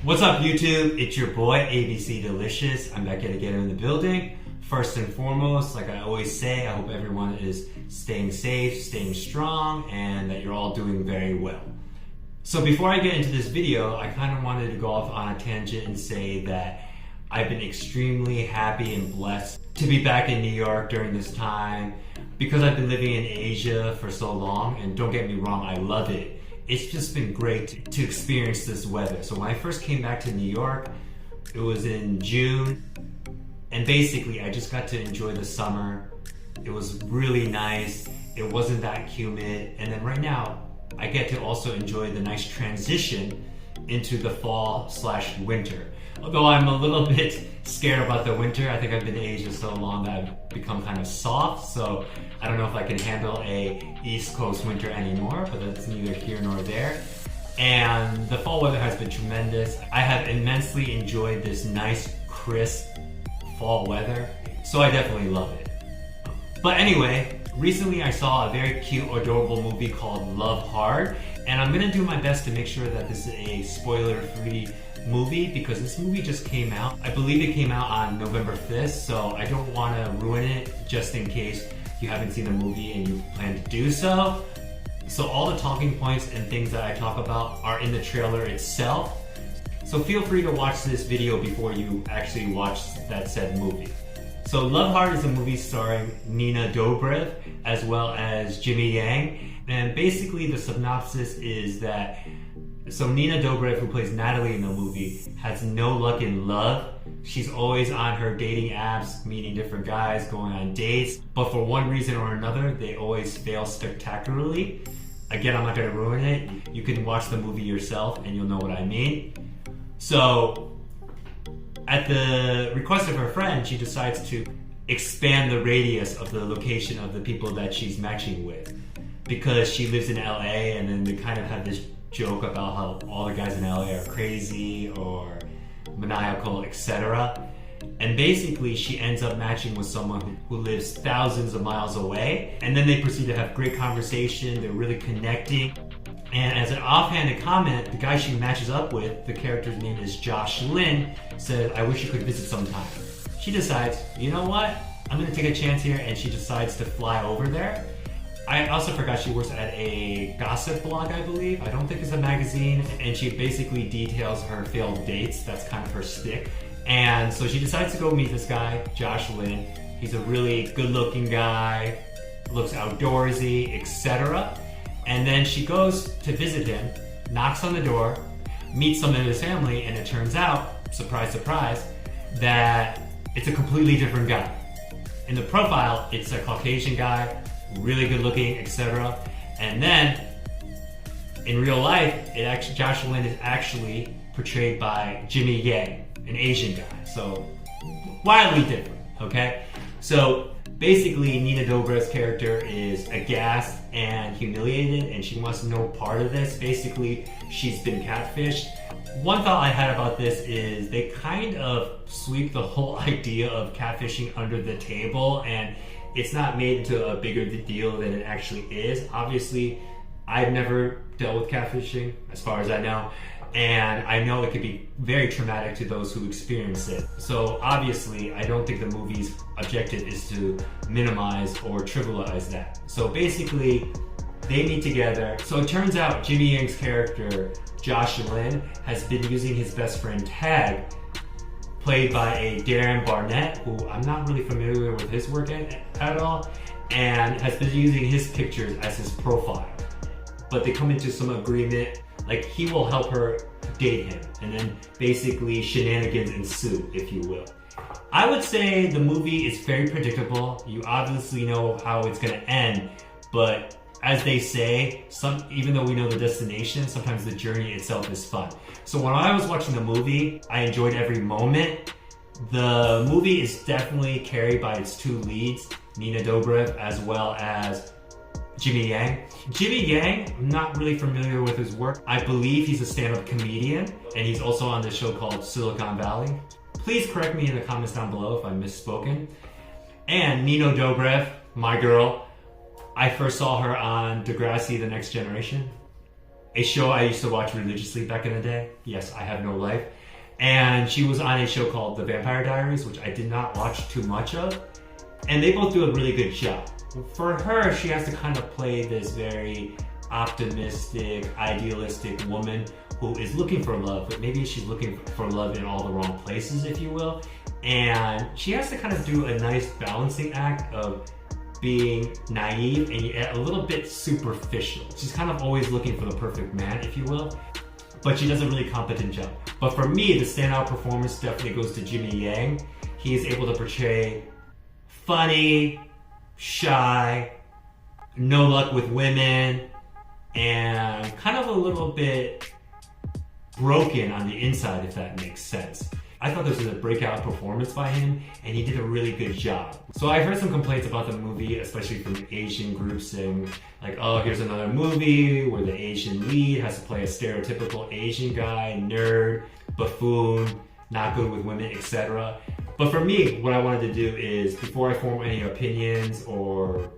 What's up, YouTube? It's your boy, ABC Delicious. I'm back yet again in the building. First and foremost, like I always say, I hope everyone is staying safe, staying strong, and that you're all doing very well. So before I get into this video, I kind of wanted to go off on a tangent and say that I've been extremely happy and blessed to be back in New York during this time because I've been living in Asia for so long, and don't get me wrong, I love it. It's just been great to experience this weather. So when I first came back to New York, it was in June, and basically I just got to enjoy the summer. It was really nice. It wasn't that humid. And then right now, I get to also enjoy the nice transition into the fall/winter. Although I'm a little bit scared about the winter. I think I've been in Asia so long that I've become kind of soft, so I don't know if I can handle a East Coast winter anymore, but that's neither here nor there. And the fall weather has been tremendous. I have immensely enjoyed this nice, crisp fall weather, so I definitely love it. But anyway, recently I saw a very cute, adorable movie called Love Hard, and I'm gonna do my best to make sure that this is a spoiler-free movie because this movie just came out. I believe it came out on November 5th, so I don't want to ruin it just in case you haven't seen the movie and you plan to do so. So all the talking points and things that I talk about are in the trailer itself. So feel free to watch this video before you actually watch that said movie. So Love Hard is a movie starring Nina Dobrev as well as Jimmy Yang. And basically the synopsis is that Nina Dobrev, who plays Natalie in the movie, has no luck in love. She's always on her dating apps, meeting different guys, going on dates. But for one reason or another, they always fail spectacularly. Again, I'm not going to ruin it. You can watch the movie yourself and you'll know what I mean. So, at the request of her friend, she decides to expand the radius of the location of the people that she's matching with. Because she lives in LA, and then they kind of have this joke about how all the guys in LA are crazy or maniacal, etc. And basically she ends up matching with someone who lives thousands of miles away, and then they proceed to have great conversation. They're really connecting, and as an offhanded comment, the guy she matches up with, the character's name is Josh Lin, said, "I wish you could visit sometime." She decides, you know what, I'm gonna take a chance here, and she decides to fly over there. I also forgot she works at a gossip blog, I believe. I don't think it's a magazine. And she basically details her failed dates. That's kind of her shtick. And so she decides to go meet this guy, Josh Lin. He's a really good-looking guy, looks outdoorsy, etc. And then she goes to visit him, knocks on the door, meets some of his family, and it turns out, surprise, surprise, that it's a completely different guy. In the profile, it's a Caucasian guy, really good looking, etc. And then in real life, Josh Lin is actually portrayed by Jimmy Yang, an Asian guy. So wildly different, okay? So basically Nina Dobrev's character is aghast and humiliated, and she wants no part of this. Basically, she's been catfished. One thought I had about this is they kind of sweep the whole idea of catfishing under the table, and it's not made into a bigger deal than it actually is. Obviously, I've never dealt with catfishing, as far as I know, and I know it could be very traumatic to those who experience it. So obviously, I don't think the movie's objective is to minimize or trivialize that. So basically, they meet together. So it turns out Jimmy Yang's character, Josh Lin, has been using his best friend Tag, played by a Darren Barnett, who I'm not really familiar with his work at all, and has been using his pictures as his profile. But they come into some agreement, like he will help her date him, and then basically shenanigans ensue, if you will. I would say the movie is very predictable. You obviously know how it's gonna end, but as they say, even though we know the destination, sometimes the journey itself is fun. So when I was watching the movie, I enjoyed every moment. The movie is definitely carried by its two leads, Nina Dobrev as well as Jimmy Yang. Jimmy Yang, I'm not really familiar with his work. I believe he's a stand-up comedian, and he's also on this show called Silicon Valley. Please correct me in the comments down below if I'm misspoken. And Nina Dobrev, my girl, I first saw her on Degrassi: The Next Generation. a show I used to watch religiously back in the day. Yes, I have no life. And she was on a show called The Vampire Diaries, which I did not watch too much of. And they both do a really good job. For her, she has to kind of play this very optimistic, idealistic woman who is looking for love, but maybe she's looking for love in all the wrong places, if you will. And she has to kind of do a nice balancing act of being naive and yet a little bit superficial. She's kind of always looking for the perfect man, if you will, but she does a really competent job. But for me, the standout performance definitely goes to Jimmy Yang. He is able to portray funny, shy, no luck with women, and kind of a little bit broken on the inside, if that makes sense. I thought this was a breakout performance by him, and he did a really good job. So I've heard some complaints about the movie, especially from Asian groups saying, like, oh, here's another movie where the Asian lead has to play a stereotypical Asian guy, nerd, buffoon, not good with women, etc. But for me, what I wanted to do is, before I form any opinions or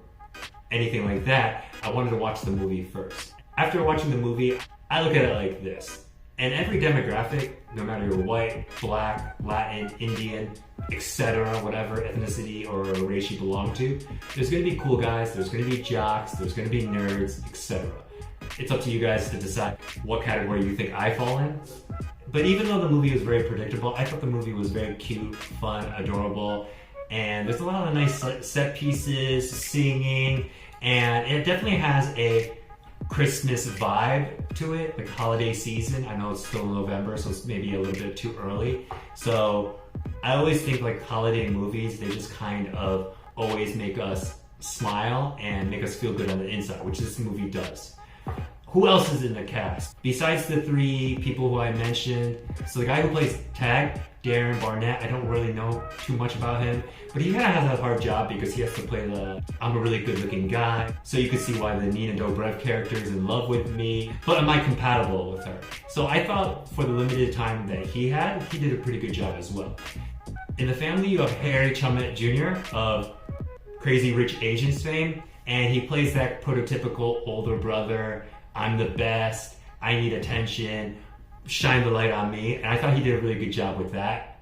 anything like that, I wanted to watch the movie first. After watching the movie, I look at it like this. And every demographic, no matter you're white, black, Latin, Indian, etc., whatever ethnicity or race you belong to, there's gonna be cool guys, there's gonna be jocks, there's gonna be nerds, etc. It's up to you guys to decide what category you think I fall in. But even though the movie was very predictable, I thought the movie was very cute, fun, adorable, and there's a lot of nice set pieces, singing, and it definitely has a Christmas vibe to it, like holiday season. I know it's still November, so it's maybe a little bit too early. So I always think like holiday movies, they just kind of always make us smile and make us feel good on the inside, which this movie does. Who else is in the cast? Besides the three people who I mentioned, so the guy who plays Tag, Darren Barnett, I don't really know too much about him, but he kind of has a hard job because he has to play the I'm a really good looking guy. So you can see why the Nina Dobrev character is in love with me, but am I compatible with her? So I thought for the limited time that he had, he did a pretty good job as well. In the family, you have Harry Chumett Jr. of Crazy Rich Asians fame, and he plays that prototypical older brother, I'm the best, I need attention, shine the light on me, and I thought he did a really good job with that.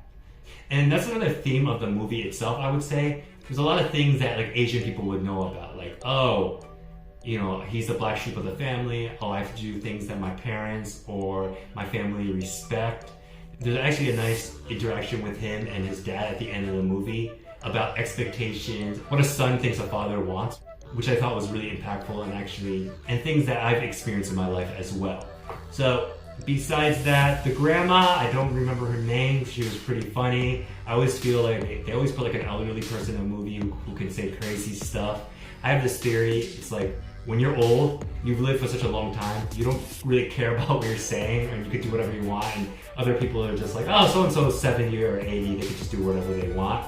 And that's another theme of the movie itself, I would say. There's a lot of things that like Asian people would know about, like, oh, you know, he's the black sheep of the family, oh, I have to do things that my parents or my family respect. There's actually a nice interaction with him and his dad at the end of the movie about expectations, what a son thinks a father wants, which I thought was really impactful and things that I've experienced in my life as well. So besides that, the grandma, I don't remember her name, she was pretty funny. I always feel like they always put like an elderly person in a movie who can say crazy stuff. I have this theory, it's like when you're old, you've lived for such a long time, you don't really care about what you're saying and you can do whatever you want, and other people are just like, oh, so-and-so is 70 or 80, they can just do whatever they want.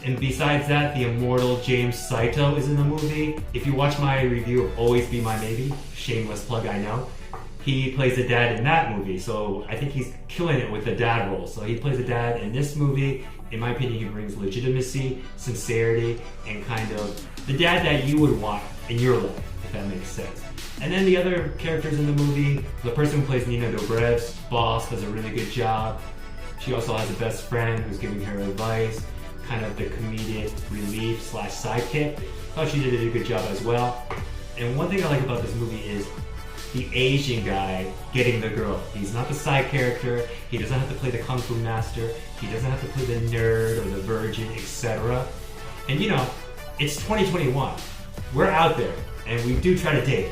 And besides that, the immortal James Saito is in the movie. If you watch my review of Always Be My Maybe, shameless plug I know, he plays a dad in that movie, so I think he's killing it with the dad role. So he plays a dad in this movie. In my opinion, he brings legitimacy, sincerity, and kind of the dad that you would want in your life, if that makes sense. And then the other characters in the movie, the person who plays Nina Dobrev's boss does a really good job. She also has a best friend who's giving her advice, kind of the comedic relief / sidekick. I thought she did a good job as well. And one thing I like about this movie is the Asian guy getting the girl. He's not the side character, he doesn't have to play the kung fu master, he doesn't have to play the nerd or the virgin, etc. And you know, it's 2021. We're out there, and we do try to date.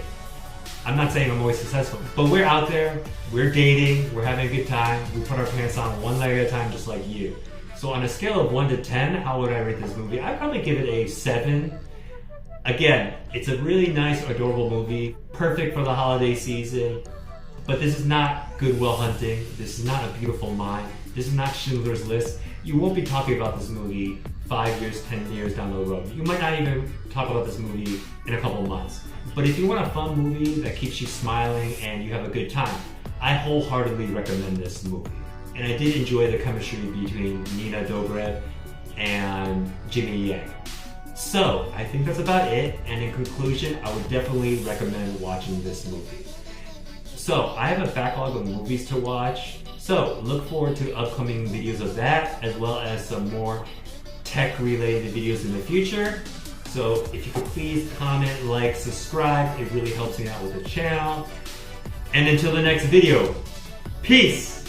I'm not saying I'm always successful, but we're out there, we're dating, we're having a good time, we put our pants on one leg at a time just like you. So on a scale of 1 to 10, how would I rate this movie? I'd probably give it a 7. Again, it's a really nice, adorable movie, perfect for the holiday season, but this is not Good Will Hunting, this is not A Beautiful Mind, this is not Schindler's List. You won't be talking about this movie 5 years, 10 years down the road. You might not even talk about this movie in a couple months. But if you want a fun movie that keeps you smiling and you have a good time, I wholeheartedly recommend this movie. And I did enjoy the chemistry between Nina Dobrev and Jimmy Yang. So, I think that's about it, and in conclusion, I would definitely recommend watching this movie. So I have a backlog of movies to watch. So look forward to upcoming videos of that, as well as some more tech related videos in the future. So if you could please comment, like, subscribe, it really helps me out with the channel. And until the next video, peace!